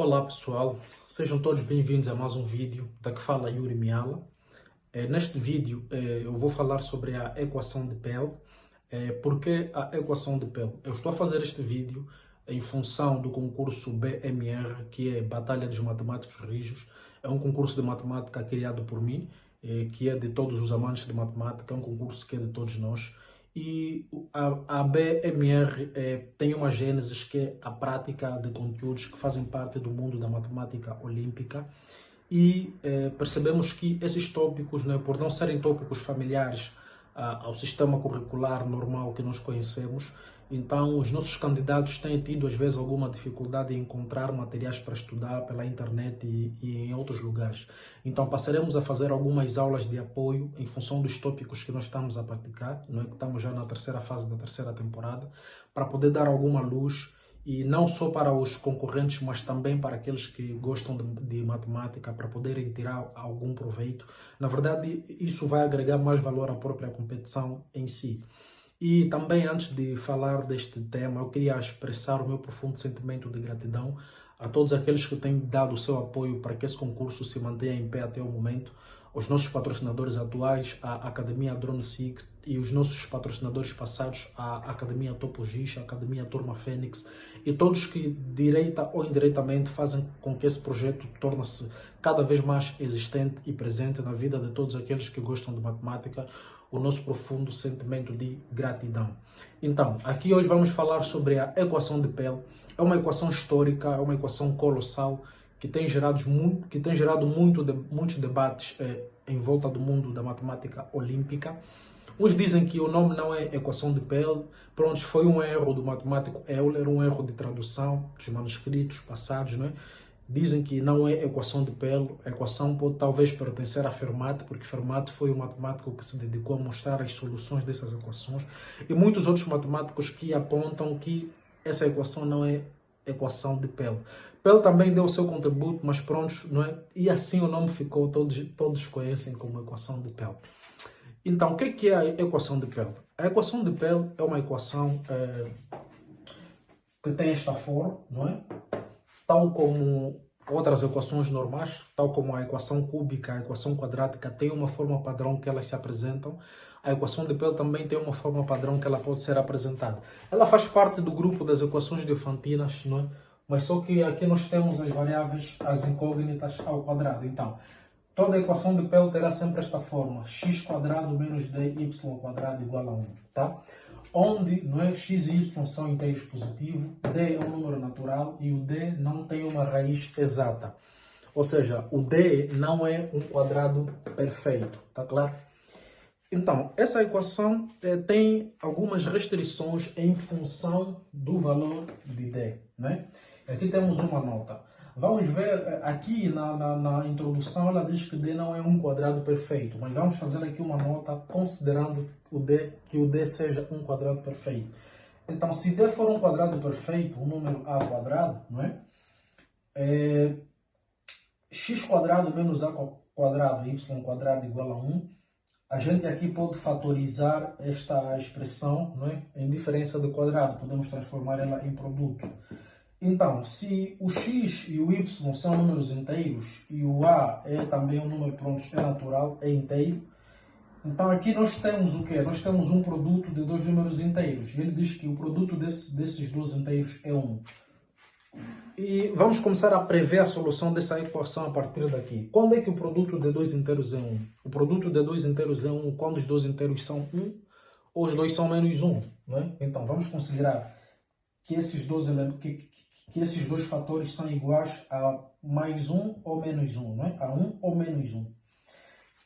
Olá pessoal, sejam todos bem-vindos a mais um vídeo da que fala Yuri Miala. Neste vídeo eu vou falar sobre a equação de Pell. Por que a equação de Pell? Eu estou a fazer este vídeo em função do concurso BMR, que é Batalha dos Matemáticos Rijos. É um concurso de matemática criado por mim, que é de todos os amantes de matemática, é um concurso que é de todos nós. E a BMR tem uma gênese que é a prática de conteúdos que fazem parte do mundo da matemática olímpica e percebemos que esses tópicos, né, por não serem tópicos familiares ao sistema curricular normal que nós conhecemos, então os nossos candidatos têm tido às vezes alguma dificuldade em encontrar materiais para estudar pela internet e em outros lugares. Então passaremos a fazer algumas aulas de apoio em função dos tópicos que nós estamos a praticar, não é? Que estamos já na terceira fase da terceira temporada, para poder dar alguma luz e não só para os concorrentes, mas também para aqueles que gostam de matemática, para poderem tirar algum proveito. Na verdade, isso vai agregar mais valor à própria competição em si. E também, antes de falar deste tema, eu queria expressar o meu profundo sentimento de gratidão a todos aqueles que têm dado o seu apoio para que esse concurso se mantenha em pé até o momento, os nossos patrocinadores atuais, a Academia DroneSeek, e os nossos patrocinadores passados, a Academia Topogis, a Academia Turma Fênix, e todos que, direita ou indiretamente, fazem com que esse projeto torne-se cada vez mais existente e presente na vida de todos aqueles que gostam de matemática, o nosso profundo sentimento de gratidão. Então, aqui hoje vamos falar sobre a equação de Pell. É uma equação histórica, é uma equação colossal, que tem gerado muitos debates em volta do mundo da matemática olímpica. Uns dizem que o nome não é equação de Pell, pronto, foi um erro do matemático Euler, um erro de tradução dos manuscritos passados, não é? Dizem que não é equação de Pell, a equação pode talvez pertencer a Fermat, porque Fermat foi o matemático que se dedicou a mostrar as soluções dessas equações, e muitos outros matemáticos que apontam que essa equação não é equação de Pell. Pell também deu o seu contributo, mas pronto, não é? E assim o nome ficou, todos conhecem como equação de Pell. Então, o que é a equação de Pell? A equação de Pell é uma equação que tem esta forma, não é? Tal como outras equações normais, tal como a equação cúbica, a equação quadrática, tem uma forma padrão que elas se apresentam. A equação de Pell também tem uma forma padrão que ela pode ser apresentada. Ela faz parte do grupo das equações diofantinas, não é? Mas só que aqui nós temos as variáveis, as incógnitas ao quadrado. Então, toda a equação de Pell terá sempre esta forma: x² menos dy² igual a 1, tá? Onde, não é, x e y são inteiros positivos, d é um número natural e o d não tem uma raiz exata. Ou seja, o d não é um quadrado perfeito, tá claro? Então, essa equação tem algumas restrições em função do valor de d, né? Aqui temos uma nota. Vamos ver, aqui na introdução ela diz que d não é um quadrado perfeito, mas vamos fazer aqui uma nota considerando que o d seja um quadrado perfeito. Então, se d for um quadrado perfeito, o número a quadrado, não é? X² menos a quadrado y² igual a 1, a gente aqui pode fatorizar esta expressão, não é? Em diferença de quadrado, podemos transformar ela em produto. Então, se o x e o y são números inteiros e o a é também um número, pronto, é natural, é inteiro, então aqui nós temos o quê? Nós temos um produto de dois números inteiros. Ele diz que o produto desses dois inteiros é 1. E vamos começar a prever a solução dessa equação a partir daqui. Quando é que o produto de dois inteiros é 1? O produto de dois inteiros é 1 quando os dois inteiros são 1 ou os dois são menos 1. Não é? Então, vamos considerar que esses dois fatores são iguais a mais 1 ou menos 1, não é? A 1 ou menos 1.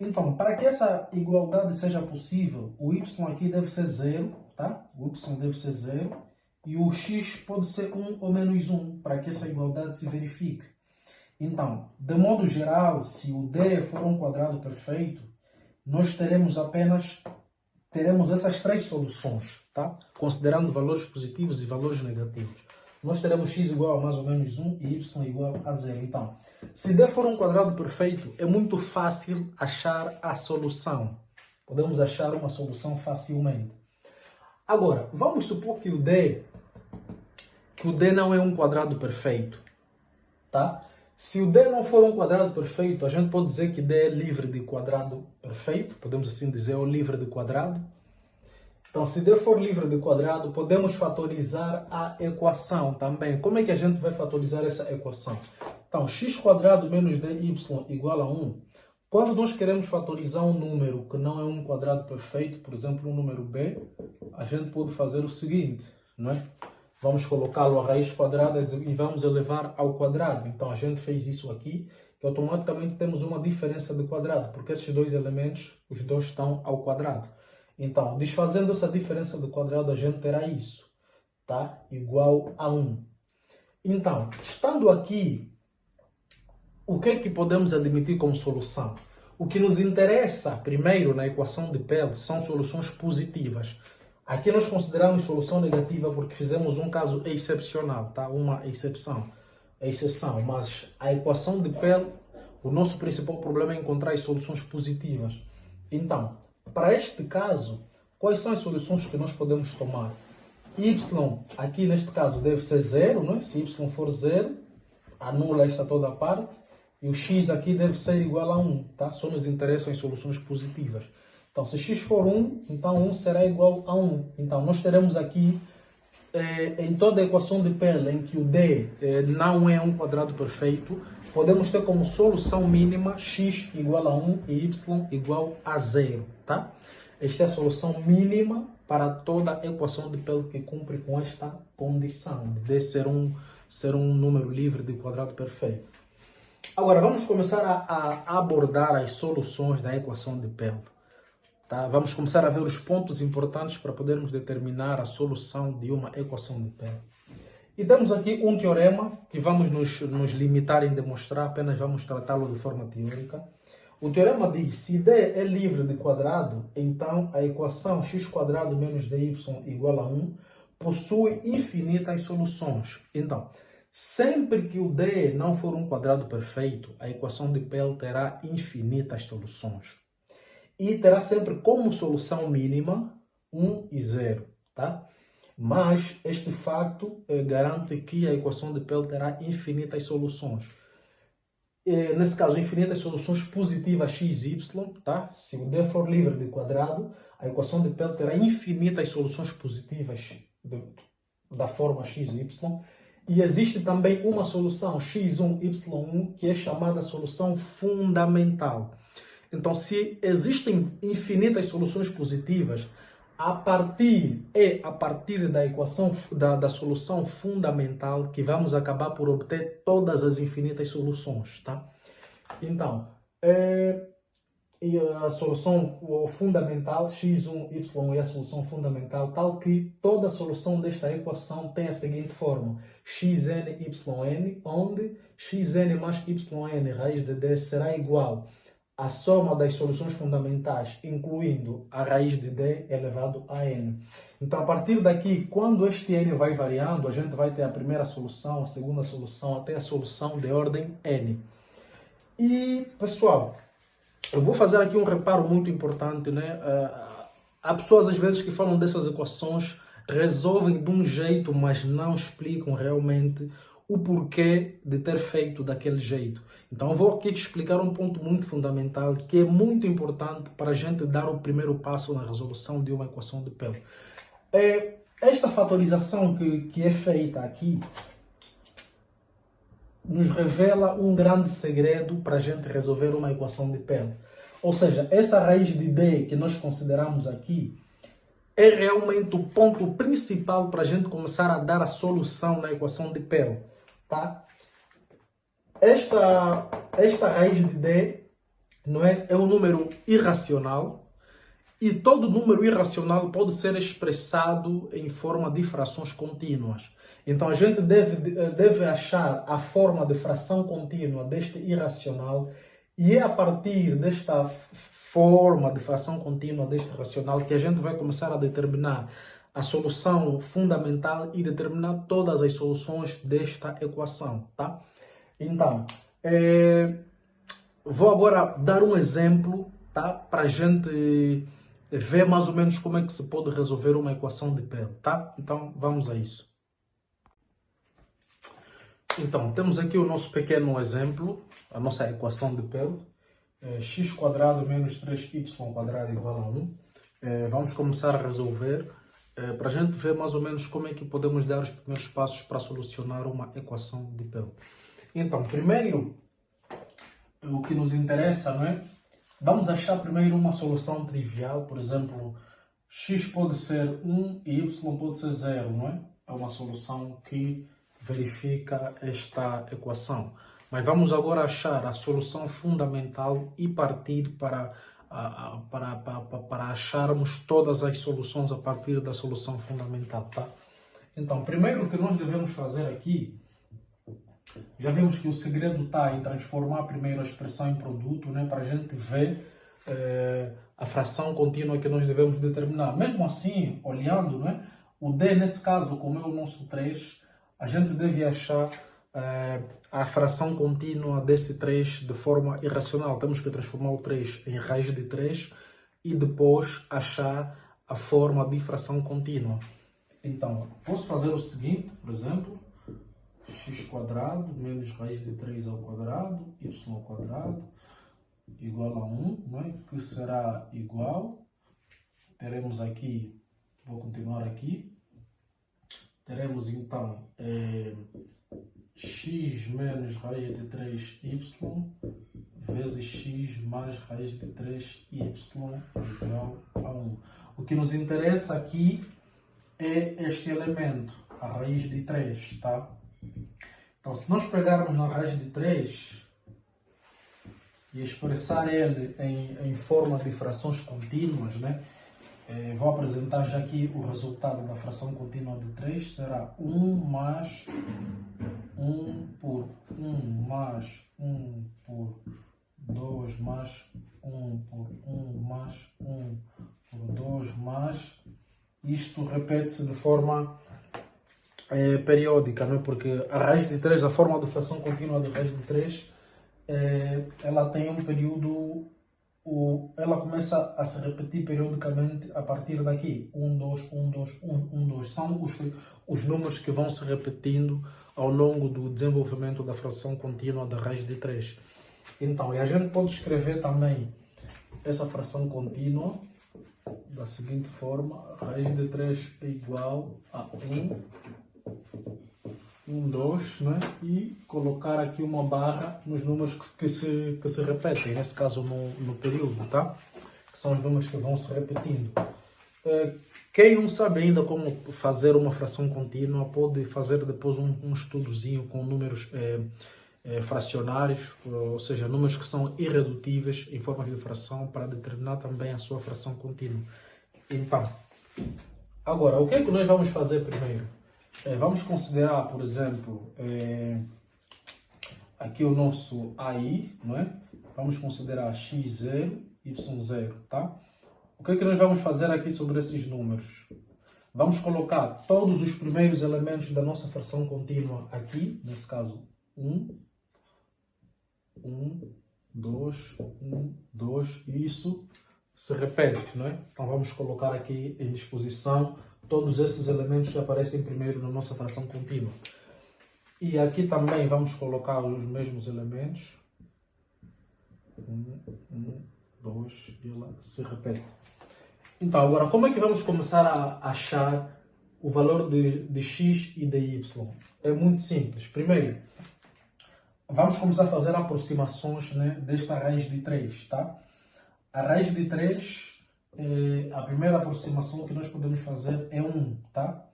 Então, para que essa igualdade seja possível, o y aqui deve ser 0, tá? O y deve ser 0 e o x pode ser 1 ou menos 1, para que essa igualdade se verifique. Então, de modo geral, se o d for um quadrado perfeito, nós teremos essas três soluções, tá? Considerando valores positivos e valores negativos. Nós teremos x igual a mais ou menos 1 e y igual a 0. Então, se d for um quadrado perfeito, é muito fácil achar a solução. Podemos achar uma solução facilmente. Agora, vamos supor que o d não é um quadrado perfeito. tá? Se o D não for um quadrado perfeito, a gente pode dizer que D é livre de quadrado perfeito, podemos assim dizer, ou livre de quadrado. Então, se D for livre de quadrado, podemos fatorizar a equação também. Como é que a gente vai fatorizar essa equação? Então, x quadrado menos dy igual a 1. Quando nós queremos fatorizar um número que não é um quadrado perfeito, por exemplo, um número b, a gente pode fazer o seguinte, não é? Vamos colocá-lo a raiz quadrada e vamos elevar ao quadrado. Então, a gente fez isso aqui, que automaticamente temos uma diferença de quadrado, porque esses dois elementos, os dois estão ao quadrado. Então, desfazendo essa diferença de quadrado, a gente terá isso, tá? Igual a 1. Então, estando aqui, o que é que podemos admitir como solução? O que nos interessa, primeiro, na equação de Pell, são soluções positivas. Aqui nós consideramos solução negativa porque fizemos um caso excepcional, tá? Uma exceção, mas a equação de Pell, o nosso principal problema é encontrar as soluções positivas. Então, para este caso, quais são as soluções que nós podemos tomar? Y, aqui neste caso, deve ser 0, não é? Se y for 0, anula esta toda a parte. E o x aqui deve ser igual a 1, tá? Só nos interessam as soluções positivas. Então, se x for 1, então 1 será igual a 1. Então, nós teremos aqui, em toda a equação de Pell, em que o D não é um quadrado perfeito, podemos ter como solução mínima x igual a 1 e y igual a 0, tá? Esta é a solução mínima para toda a equação de Pell que cumpre com esta condição de D ser um número livre de quadrado perfeito. Agora, vamos começar a abordar as soluções da equação de Pell. Tá? Vamos começar a ver os pontos importantes para podermos determinar a solução de uma equação de Pell. E temos aqui um teorema que vamos nos limitar em demonstrar, apenas vamos tratá-lo de forma teórica. O teorema diz, se D é livre de quadrado, então a equação x² menos dy igual a 1 possui infinitas soluções. Então, sempre que o D não for um quadrado perfeito, a equação de Pell terá infinitas soluções. E terá sempre como solução mínima 1 e 0, tá? Mas este facto garante que a equação de Pell terá infinitas soluções. Nesse caso, infinitas soluções positivas x, y, tá? Se o D for livre de quadrado, a equação de Pell terá infinitas soluções positivas da forma x, y. E existe também uma solução x1, y1, que é chamada solução fundamental. Então, se existem infinitas soluções positivas, a partir da equação da solução fundamental que vamos acabar por obter todas as infinitas soluções, tá? Então, a solução fundamental, x1, y é a solução fundamental, tal que toda a solução desta equação tem a seguinte forma, xn, yn, onde xn mais yn raiz de d será igual à soma das soluções fundamentais, incluindo a raiz de d elevado a n. Então, a partir daqui, quando este n vai variando, a gente vai ter a primeira solução, a segunda solução, até a solução de ordem n. E, pessoal, eu vou fazer aqui um reparo muito importante, né? Há pessoas às vezes que falam dessas equações, resolvem de um jeito, mas não explicam realmente o porquê de ter feito daquele jeito. Então eu vou aqui te explicar um ponto muito fundamental, que é muito importante para a gente dar o primeiro passo na resolução de uma equação de Pell. Esta fatorização que é feita aqui nos revela um grande segredo para a gente resolver uma equação de Pell. Ou seja, essa raiz de D que nós consideramos aqui é realmente o ponto principal para a gente começar a dar a solução na equação de Pell. Tá? Esta raiz de D não é um número irracional e todo número irracional pode ser expressado em forma de frações contínuas. Então a gente deve achar a forma de fração contínua deste irracional e é a partir desta forma de fração contínua deste racional que a gente vai começar a determinar a solução fundamental e determinar todas as soluções desta equação, tá? Então, vou agora dar um exemplo, tá? Para a gente ver mais ou menos como é que se pode resolver uma equação de Pell, tá? Então, vamos a isso. Então, temos aqui o nosso pequeno exemplo, a nossa equação de Pell. X² menos 3y² igual a 1. Vamos começar a resolver para a gente ver mais ou menos como é que podemos dar os primeiros passos para solucionar uma equação de Pell. Então, primeiro, o que nos interessa, não é? Vamos achar primeiro uma solução trivial, por exemplo, x pode ser 1 e y pode ser 0, não é? É uma solução que verifica esta equação. Mas vamos agora achar a solução fundamental e partir para acharmos todas as soluções a partir da solução fundamental, tá? Então, primeiro o que nós devemos fazer aqui, já vimos que o segredo está em transformar primeiro a expressão em produto, né, para a gente ver a fração contínua que nós devemos determinar. Mesmo assim, olhando, né, o D, nesse caso, como é o nosso 3, a gente deve achar a fração contínua desse 3 de forma irracional. Temos que transformar o 3 em raiz de 3 e depois achar a forma de fração contínua. Então, posso fazer o seguinte, por exemplo, x² menos raiz de 3 ao quadrado, y² igual a 1, não é? Que será igual, teremos aqui, vou continuar aqui, teremos então x menos raiz de 3y vezes x mais raiz de 3y igual a 1. O que nos interessa aqui é este elemento, a raiz de 3, tá? Então, se nós pegarmos na raiz de 3 e expressar ele em forma de frações contínuas, né? Vou apresentar já aqui o resultado da fração contínua de 3, será 1 mais 1 por 1 mais 1 por 2 mais 1 por 1 mais 1 por 2 mais... Isto repete-se de forma periódica, não é? Porque a raiz de 3, a forma de fração contínua de raiz de 3, ela tem um período, ela começa a se repetir periodicamente a partir daqui. 1, 2, 1, 2, 1, 1, 2. São os números que vão se repetindo ao longo do desenvolvimento da fração contínua da raiz de 3. Então, e a gente pode escrever também essa fração contínua da seguinte forma: raiz de 3 é igual a 1, 2, né? E colocar aqui uma barra nos números que se repetem, nesse caso no período, tá? Que são os números que vão se repetindo. Quem não sabe ainda como fazer uma fração contínua, pode fazer depois um estudozinho com números fracionários, ou seja, números que são irredutíveis em forma de fração, para determinar também a sua fração contínua. Então, agora, o que é que nós vamos fazer primeiro? Vamos considerar, por exemplo, aqui o nosso AI, não é? Vamos considerar x0, y0, tá? O que é que nós vamos fazer aqui sobre esses números? Vamos colocar todos os primeiros elementos da nossa fração contínua aqui, nesse caso 1, 2, 1, 2, e isso se repete, não é? Então vamos colocar aqui em disposição todos esses elementos que aparecem primeiro na nossa fração contínua. E aqui também vamos colocar os mesmos elementos. 1, 2, e ela se repete. Então, agora, como é que vamos começar a achar o valor de x e de y? É muito simples. Primeiro, vamos começar a fazer aproximações, né, desta raiz de 3, tá? A raiz de 3, a primeira aproximação que nós podemos fazer é 1, tá?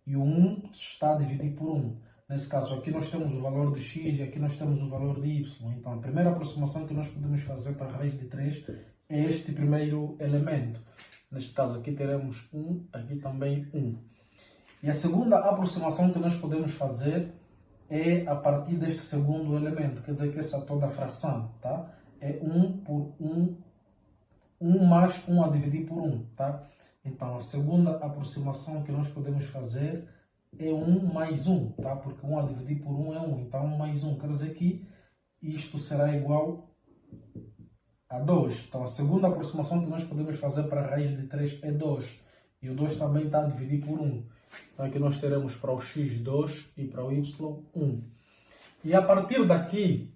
E o 1 está dividido por 1. Nesse caso, aqui nós temos o valor de x e aqui nós temos o valor de y. Então, a primeira aproximação que nós podemos fazer para a raiz de 3 é este primeiro elemento. Neste caso, aqui teremos 1, aqui também 1. E a segunda aproximação que nós podemos fazer é a partir deste segundo elemento. Quer dizer que essa toda a fração, tá? É 1 por 1, 1 mais 1 a dividir por 1, tá? Então, a segunda aproximação que nós podemos fazer é 1 mais 1, tá? Porque 1 a dividir por 1 é 1. Então, 1 mais 1 quer dizer que isto será igual a 2. Então, a segunda aproximação que nós podemos fazer para a raiz de 3 é 2. E o 2 também está a dividir por 1. Então, aqui nós teremos para o x 2 e para o y 1. E a partir daqui,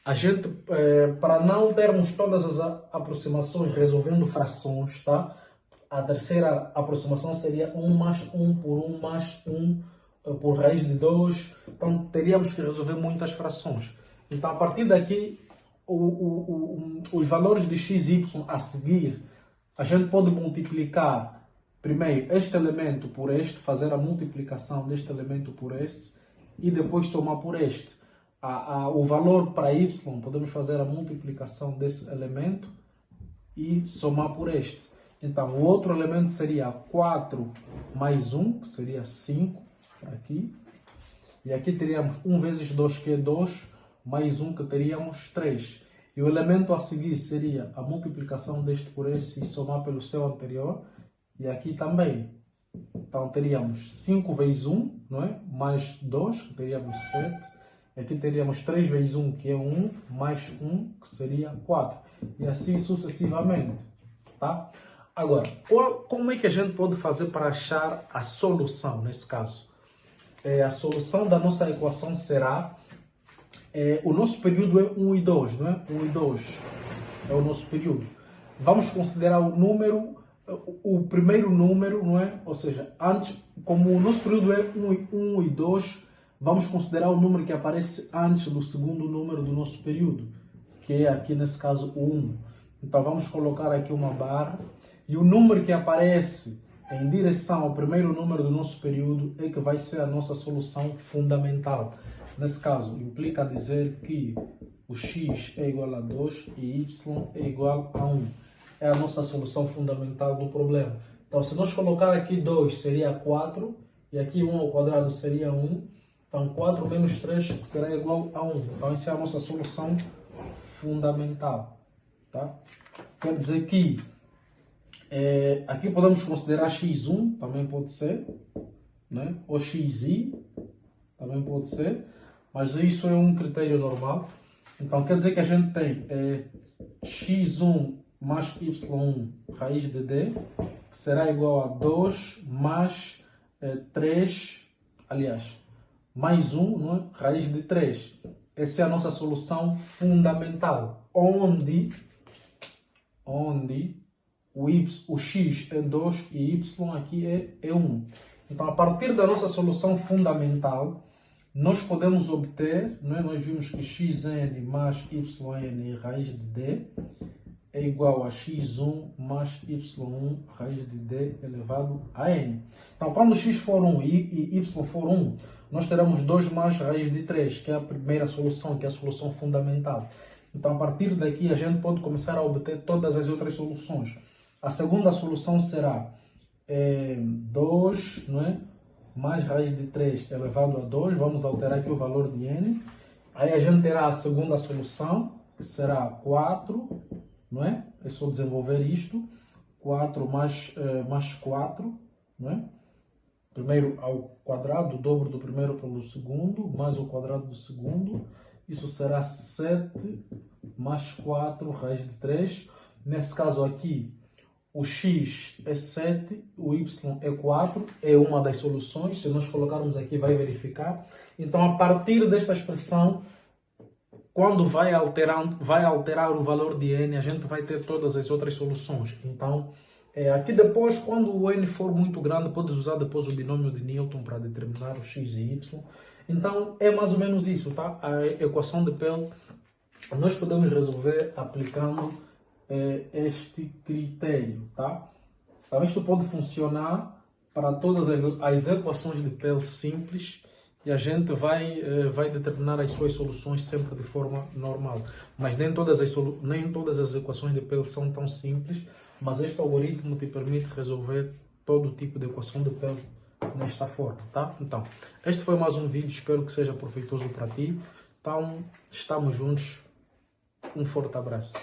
a gente, para não termos todas as aproximações resolvendo frações, tá? A terceira aproximação seria 1 mais 1 por 1 mais 1 por raiz de 2. Então, teríamos que resolver muitas frações. Então, a partir daqui, os valores de x e y a seguir, a gente pode multiplicar primeiro este elemento por este, fazer a multiplicação deste elemento por esse, e depois somar por este. O valor para y, podemos fazer a multiplicação desse elemento e somar por este. Então, o outro elemento seria 4 mais 1, que seria 5, aqui. E aqui teríamos 1 vezes 2, que é 2, mais 1, que teríamos 3. E o elemento a seguir seria a multiplicação deste por este e somar pelo seu anterior. E aqui também. Então, teríamos 5 vezes 1, não é? Mais 2, que teríamos 7. Aqui teríamos 3 vezes 1, que é 1, mais 1, que seria 4. E assim sucessivamente. Tá? Agora, como é que a gente pode fazer para achar a solução nesse caso? A solução da nossa equação será... o nosso período é 1 e 2, não é? 1 e 2 é o nosso período. Vamos considerar o número, o primeiro número, não é? Ou seja, antes, como o nosso período é 1 e 2, vamos considerar o número que aparece antes do segundo número do nosso período, que é aqui nesse caso o 1. Então vamos colocar aqui uma barra. E o número que aparece em direção ao primeiro número do nosso período é que vai ser a nossa solução fundamental. Nesse caso, implica dizer que o x é igual a 2 e y é igual a 1. É a nossa solução fundamental do problema. Então, se nós colocar aqui 2 seria 4, e aqui 1 ao quadrado seria 1. Então, 4 menos 3 será igual a 1. Então, essa é a nossa solução fundamental. Tá? Quer dizer que aqui podemos considerar x1, também pode ser, né? Ou xi, também pode ser, mas isso é um critério normal. Então quer dizer que a gente tem x1 mais y1 raiz de d, que será igual a 2 mais 3, aliás, mais 1, não é? Raiz de 3. Essa é a nossa solução fundamental, onde o x é 2 e y aqui é 1. Então, a partir da nossa solução fundamental, nós podemos obter, não é? Nós vimos que xn mais yn raiz de d é igual a x1 mais y1 raiz de d elevado a n. Então, quando x for 1 e y for 1, nós teremos 2 mais raiz de 3, que é a primeira solução, que é a solução fundamental. Então, a partir daqui, a gente pode começar a obter todas as outras soluções. A segunda solução será 2, não é? Mais raiz de 3 elevado a 2. Vamos alterar aqui o valor de n. Aí a gente terá a segunda solução, que será 4, não é? É só desenvolver isto. 4 mais 4, não é? Primeiro ao quadrado, o dobro do primeiro pelo segundo, mais o quadrado do segundo. Isso será 7 mais 4 raiz de 3. Nesse caso aqui, o x é 7, o y é 4, é uma das soluções. Se nós colocarmos aqui, vai verificar. Então, a partir desta expressão, quando vai alterar o valor de n, a gente vai ter todas as outras soluções. Então, aqui depois, quando o n for muito grande, podes usar depois o binômio de Newton para determinar o x e y. Então, é mais ou menos isso, tá? A equação de Pell, nós podemos resolver aplicando este critério, tá? Então, isto pode funcionar para todas as equações de Pell simples e a gente vai determinar as suas soluções sempre de forma normal. Mas nem todas as equações de Pell são tão simples, mas este algoritmo te permite resolver todo tipo de equação de Pell nesta forma, tá? Então, este foi mais um vídeo, espero que seja proveitoso para ti. Então, estamos juntos. Um forte abraço.